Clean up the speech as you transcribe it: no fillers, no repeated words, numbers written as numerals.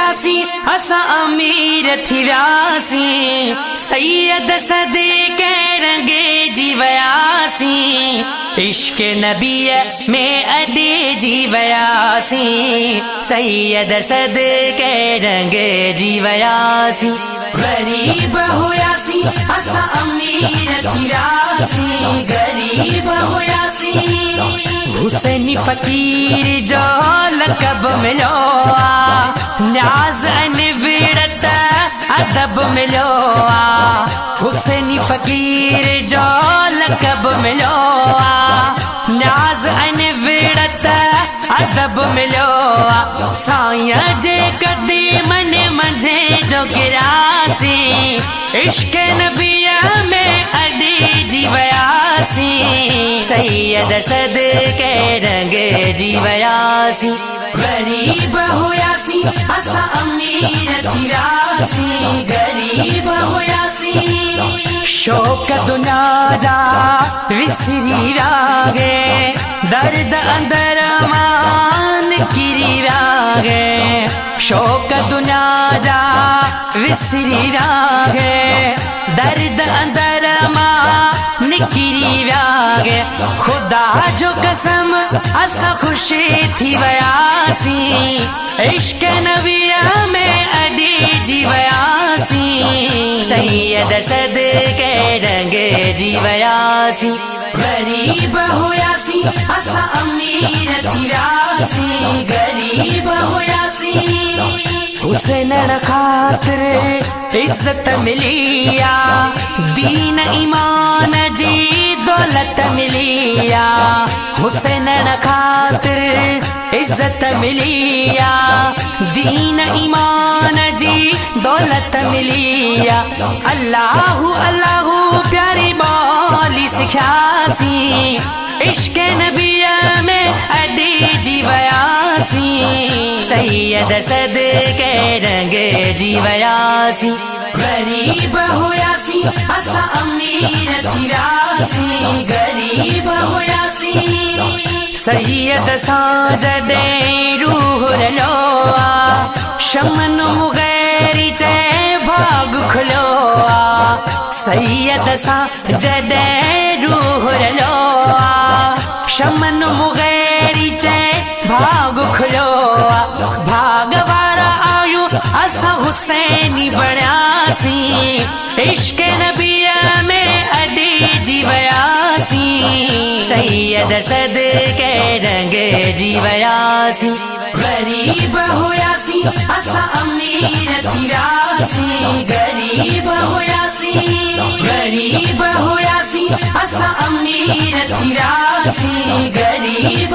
हुयासी असा अमीर थी व्यासी सैयद सदके रंगे जी वयासी इश्क नबी में अदे जी वयासी सैयद सदके रंगे जी वयासी गरीब हुयासी असा अमीर थी व्यासी गरीब हुयासी हुसैनी फकीर जो लक़ब मिलो न्याज़ अने विरत अदब मिलो हुसैनी फकीर जो लक़ब मिलो न्याज़ अने विरत अदब मिलो साया जे क़दीमन मंझे जो गिरासी इश्क नबीया में अडी जी वयासी सैयद सदके रंगे जी वयासी गरीब हुयासी असा अमीर थी व्यासी गरीब हुयासी शौक दुनिया जा विसरी रागे दर्द अंदर मान किरी रागे शौक दुनिया जा विसरी रागे दर्द अंदर मान किरी रागे खुदा जो कसम असा खुशी थी वयासी इश्क नबिया में अडी जी वयासी सैयद सदके रंगे जी वयासी गरीब हुयासी असा अमीर थी व्यासी गरीब हुयासी हुसैन खातिर इज्जत मिलिया दीन ईमान जी दौलत मिलिया हुसैन खातिर इज्जत मिलिया दीन ईमान जी दौलत मिलिया अल्लाहु अल्लाहु प्यारी बोली सिखासी इश्क नबिया में अडी जी वयासी सैयद सदके रंगे जी वयासी गरीब हुयासी असा अमीर थी व्यासी गरीब हुयासी सैयद साजदे रूह रलोआ शमन मुगैरी चे भाग खुलोआ सैयद साजदे रूह रलोआ शमन मुगैरी चे भाग खुलोआ भाग वारा आयु असा हुसैनी बण्यासी इश्क नबिया में अडी जी वयासी सैयद सदके रंगे जी वयासी गरीब हुयासी असा अमीर थी व्यासी गरीब हुयासी गरीब हुयासी असा अमीर थी व्यासी गरीब